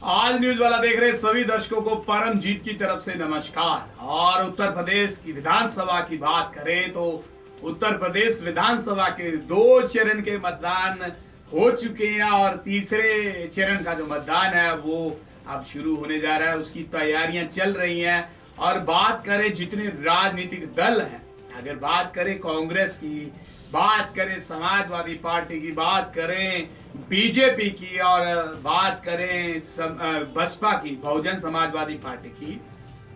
आज न्यूज वाला देख रहे सभी दर्शकों को परमजीत की तरफ से नमस्कार। और उत्तर प्रदेश की विधानसभा की बात करें तो उत्तर प्रदेश विधानसभा के 2 चरण के मतदान हो चुके हैं और तीसरे चरण का जो मतदान है वो अब शुरू होने जा रहा है। उसकी तैयारियां चल रही हैं। और बात करें जितने राजनीतिक दल हैं, अगर बात करें कांग्रेस की, बात करें समाजवादी पार्टी की, बात करें बीजेपी की और बात करें बसपा की, बहुजन समाजवादी पार्टी की,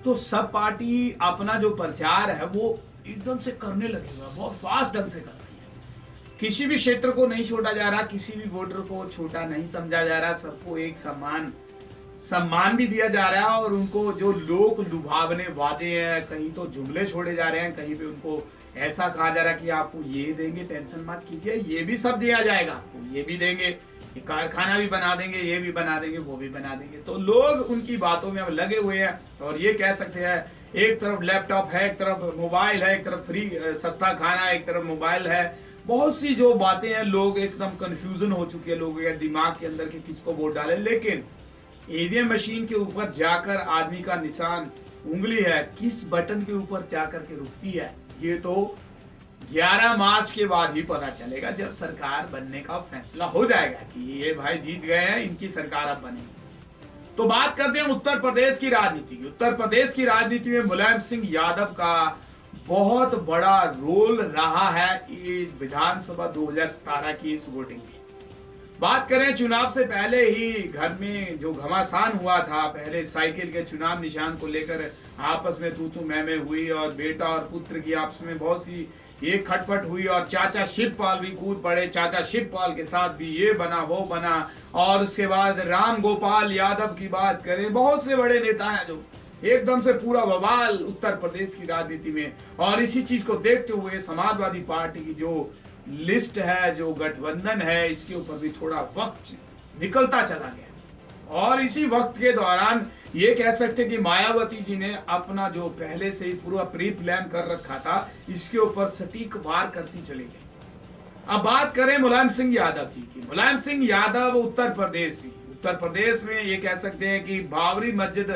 तो सब पार्टी अपना जो प्रचार है वो एकदम से करने लगे हुए, बहुत फास्ट ढंग से कर रही है। किसी भी क्षेत्र को नहीं छोड़ा जा रहा, किसी भी वोटर को छोटा नहीं समझा जा रहा, सबको एक सम्मान भी दिया जा रहा है। और उनको जो लोक लुभावने वादे हैं, कहीं तो जुमले छोड़े जा रहे हैं, कहीं पे उनको ऐसा कहा जा रहा है कि आपको ये देंगे, टेंशन मत कीजिए, ये भी सब दिया जाएगा आपको, ये भी देंगे, ये कारखाना भी बना देंगे, ये भी बना देंगे, वो भी बना देंगे। तो लोग उनकी बातों में अब लगे हुए हैं। और ये कह सकते हैं एक तरफ लैपटॉप है, एक तरफ मोबाइल है, एक तरफ फ्री सस्ता खाना, एक तरफ मोबाइल है, बहुत सी जो बातें हैं, लोग एकदम कंफ्यूजन हो चुके हैं लोगों के दिमाग के अंदर कि किसको वोट डालें। लेकिन ईवीएम मशीन के ऊपर जाकर आदमी का निशान उंगली है, किस बटन के ऊपर जाकर के रुकती है, ये तो 11 मार्च के बाद ही पता चलेगा, जब सरकार बनने का फैसला हो जाएगा कि ये भाई जीत गए हैं, इनकी सरकार अब बनेगी। तो बात करते हैं उत्तर प्रदेश की राजनीति की। उत्तर प्रदेश की राजनीति में मुलायम सिंह यादव का बहुत बड़ा रोल रहा है ये विधानसभा 2017 की इस वोटिंग में। बात करें चुनाव से पहले ही घर में जो घमासान हुआ था, पहले साइकिल के चुनाव निशान को लेकर आपस में तू मैं हुई और बेटा और पुत्र की आपस में बहुत सी ये खटपट हुई और चाचा शिवपाल भी कूद पड़े। चाचा शिवपाल के साथ भी ये बना वो बना। और उसके बाद राम गोपाल यादव की बात करें, बहुत से बड़े नेता हैं जो एकदम से पूरा बवाल उत्तर प्रदेश की राजनीति में। और इसी चीज को देखते हुए समाजवादी पार्टी की जो लिस्ट है, जो गठबंधन है, इसके ऊपर भी थोड़ा वक्त निकलता चला गया। और इसी वक्त के दौरान ये कह सकते कि मायावती जी ने अपना जो पहले से ही पूरा प्री प्लान कर रखा था, इसके ऊपर सटीक वार करती चली गई। अब बात करें मुलायम सिंह यादव जी की। मुलायम सिंह यादव उत्तर प्रदेश में ये कह सकते हैं कि बाबरी मस्जिद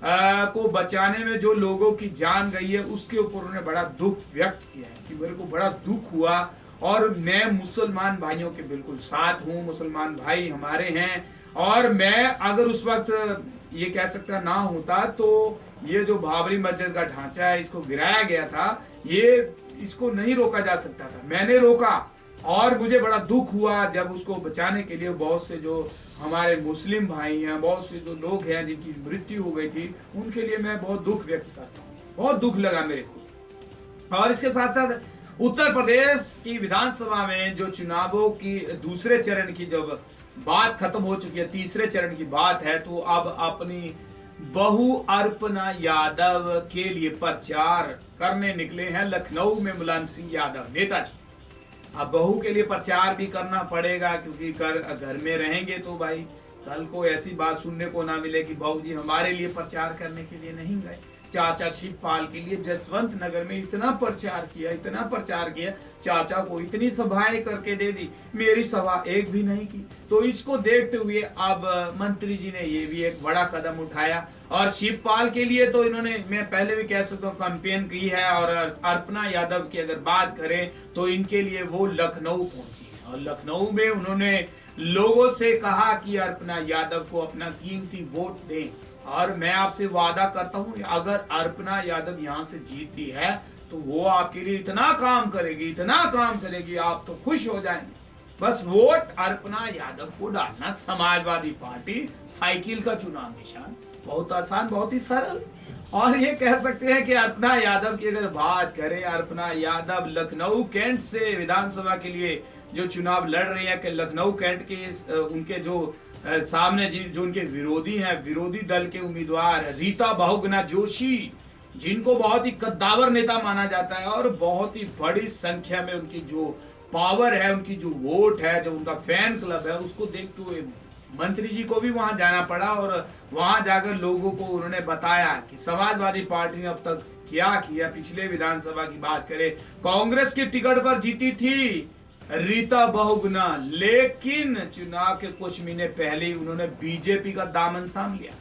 को बचाने में जो लोगों की जान गई है, उसके ऊपर उन्होंने बड़ा दुख व्यक्त किया है कि मेरे को बड़ा दुख हुआ और मैं मुसलमान भाइयों के बिल्कुल साथ हूँ, मुसलमान भाई हमारे हैं। और मैं अगर उस वक्त ये कह सकता ना होता तो ये जो बाबरी मस्जिद का ढांचा है, इसको गिराया गया था, ये इसको नहीं रोका जा सकता था, मैंने रोका। और मुझे बड़ा दुख हुआ जब उसको बचाने के लिए बहुत से जो हमारे मुस्लिम भाई हैं, बहुत से जो लोग हैं जिनकी मृत्यु हो गई थी, उनके लिए मैं बहुत दुख व्यक्त करता हूँ। बहुत दुख लगा मेरे को। और इसके साथ साथ उत्तर प्रदेश की विधानसभा में जो चुनावों की दूसरे चरण की जब बात खत्म हो चुकी है, तीसरे चरण की बात है, तो अब अपनी बहू अर्पणा यादव के लिए प्रचार करने निकले हैं लखनऊ में मुलायम सिंह यादव नेताजी। अब बहू के लिए प्रचार भी करना पड़ेगा, क्योंकि घर में रहेंगे तो भाई कल को ऐसी बात सुनने को ना मिले कि बहू जी हमारे लिए प्रचार करने के लिए नहीं गए। चाचा शिवपाल के लिए जसवंत नगर में इतना प्रचार किया, चाचा को इतनी सभाएं करके दे दी, मेरी सभा एक भी नहीं की। तो इसको देखते हुए अब मंत्री जी ने ये भी एक बड़ा कदम उठाया। और शिवपाल के लिए तो इन्होंने, मैं पहले भी कह सकता हूँ, कैंपेन की है। और अर्पणा यादव की अगर बात करें तो इनके लिए वो लखनऊ पहुंची है और लखनऊ में उन्होंने लोगों से कहा कि अर्पणा यादव को अपना कीमती वोट दें। और मैं आपसे वादा करता हूं, अगर अर्पणा यादव यहां से जीतती है तो वो आपके लिए इतना काम करेगी, आप तो खुश हो जाएंगे। बस वोट अर्पणा यादव को डालना। समाजवादी पार्टी, साइकिल का चुनाव निशान, बहुत आसान, बहुत ही सरल। और ये कह सकते हैं कि अर्पणा यादव की अगर बात करें, अर्पणा यादव लखनऊ कैंट से विधानसभा के लिए जो चुनाव लड़ रही है, कि लखनऊ कैंट के उनके जो सामने जो उनके विरोधी हैं, विरोधी दल के उम्मीदवार रीता बहुगुणा जोशी, जिनको बहुत ही कद्दावर नेता माना जाता है और बहुत ही बड़ी संख्या में उनकी जो पावर है, उनकी जो वोट है, जो उनका फैन क्लब है, उसको देखते हुए मंत्री जी को भी वहां जाना पड़ा। और वहां जाकर लोगों को उन्होंने बताया कि समाजवादी पार्टी ने अब तक क्या किया। पिछले विधानसभा की बात करें, कांग्रेस की टिकट पर जीती थी रीता बहुगुना, लेकिन चुनाव के कुछ महीने पहले ही उन्होंने बीजेपी का दामन थाम लिया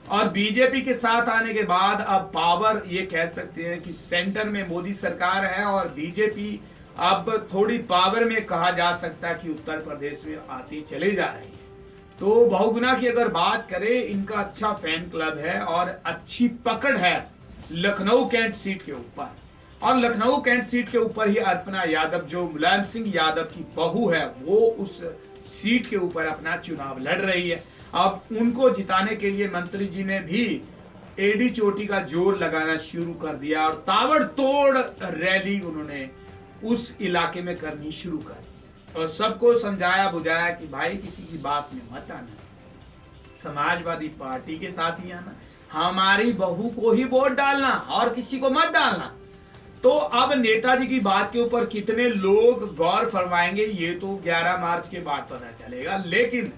और बीजेपी के साथ आने के बाद अब पावर, ये कह सकते हैं कि सेंटर में मोदी सरकार है और बीजेपी अब थोड़ी पावर में कहा जा सकता है कि उत्तर प्रदेश में आती चली जा रही है। तो बहुगुना की अगर बात करें, इनका अच्छा फैन क्लब है और अच्छी पकड़ है लखनऊ कैंट सीट के ऊपर। और लखनऊ कैंट सीट के ऊपर ही अर्पणा यादव, जो मुलायम सिंह यादव की बहू है, वो उस सीट के ऊपर अपना चुनाव लड़ रही है। अब उनको जिताने के लिए मंत्री जी ने भी एडी चोटी का जोर लगाना शुरू कर दिया और ताबड़तोड़ रैली उन्होंने उस इलाके में करनी शुरू कर दी और सबको समझाया बुझाया कि भाई किसी की बात में मत आना, समाजवादी पार्टी के साथ ही आना, हमारी बहू को ही वोट डालना और किसी को मत डालना। तो अब नेताजी की बात के ऊपर कितने लोग गौर फरमाएंगे ये तो 11 मार्च के बाद पता चलेगा। लेकिन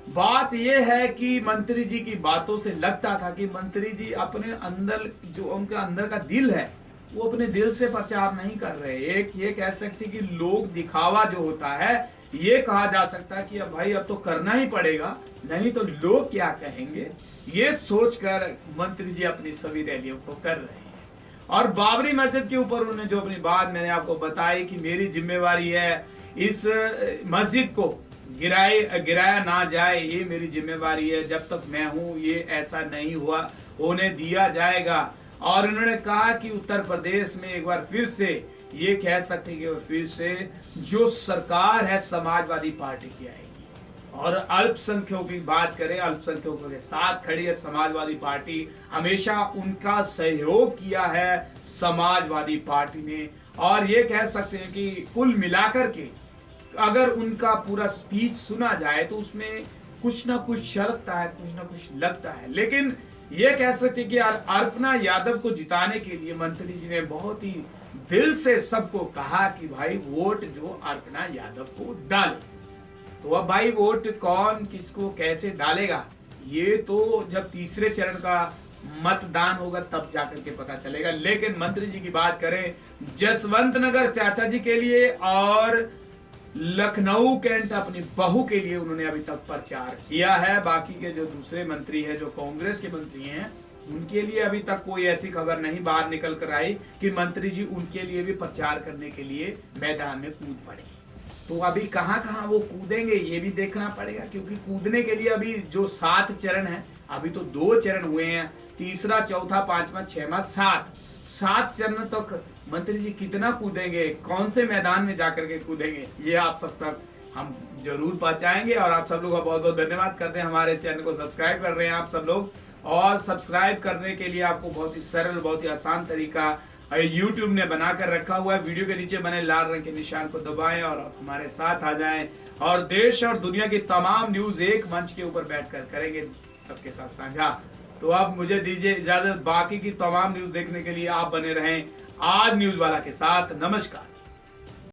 बात यह है कि मंत्री जी की बातों से लगता था कि मंत्री जी अपने अंदर, जो उनका अंदर का दिल है, वो अपने दिल से प्रचार नहीं कर रहे। एक ये कह सकते कि लोग दिखावा जो होता है, ये कहा जा सकता है कि अब भाई अब तो करना ही पड़ेगा, नहीं तो लोग क्या कहेंगे, ये सोचकर मंत्री जी अपनी सभी रैलियों को कर रहे हैं। और बाबरी मस्जिद के ऊपर उन्होंने जो अपनी बात मैंने आपको बताई कि मेरी जिम्मेवारी है इस मस्जिद को गिराया ना जाए, ये मेरी जिम्मेवारी है, जब तक मैं हूं ये ऐसा नहीं होने दिया जाएगा। और उन्होंने कहा कि उत्तर प्रदेश में एक बार फिर से ये कह सकते हैं कि फिर से जो सरकार है समाजवादी पार्टी की आएगी। और अल्पसंख्यकों की बात करें, अल्पसंख्यकों के साथ खड़ी है समाजवादी पार्टी, हमेशा उनका सहयोग किया है समाजवादी पार्टी ने। और ये कह सकते हैं कि कुल मिलाकर के अगर उनका पूरा स्पीच सुना जाए तो उसमें कुछ ना कुछ छलकता है, कुछ ना कुछ लगता है। लेकिन ये कह सकते हैं कि अर्पणा यादव को जिताने के लिए मंत्री जी ने बहुत ही दिल से सबको कहा कि भाई वोट जो अर्पणा यादव को डाले। तो अब भाई वोट कौन किसको कैसे डालेगा, ये तो जब तीसरे चरण का मतदान होगा तब जाकर के पता चलेगा। लेकिन मंत्री जी की बात करें, जसवंत नगर चाचा जी के लिए और लखनऊ कैंट अपनी बहू के लिए उन्होंने अभी तक प्रचार किया है। बाकी के जो दूसरे मंत्री हैं, जो कांग्रेस के मंत्री हैं, उनके लिए अभी तक कोई ऐसी खबर नहीं बाहर निकल कर आई कि मंत्री जी उनके लिए भी प्रचार करने के लिए मैदान में कूद पड़े। तो अभी कहां कहां वो कूदेंगे ये भी देखना पड़ेगा, क्योंकि कूदने के लिए अभी जो 7 चरण है, अभी तो 2 चरण हुए हैं, तीसरा, चौथा, पांचवा, छठवां, 7 चरण तक मंत्री जी कितना कूदेंगे, कौन से मैदान में जाकर के कूदेंगे, ये आप सब तक हम जरूर पहुंचाएंगे। और आप सब लोग का बहुत बहुत धन्यवाद करते हैं, हमारे चैनल को सब्सक्राइब कर रहे हैं आप सब लोग। और सब्सक्राइब करने के लिए आपको बहुत ही सरल, बहुत ही आसान तरीका YouTube ने बनाकर रखा हुआ है। वीडियो के नीचे बने लाल रंग के निशान को दबाएं और आप हमारे साथ आ जाएं और देश और दुनिया की तमाम न्यूज एक मंच के ऊपर बैठकर करेंगे सबके साथ साझा। तो अब मुझे दीजिए इजाजत, बाकी की तमाम न्यूज देखने के लिए आप बने रहें आज न्यूज वाला के साथ। नमस्कार।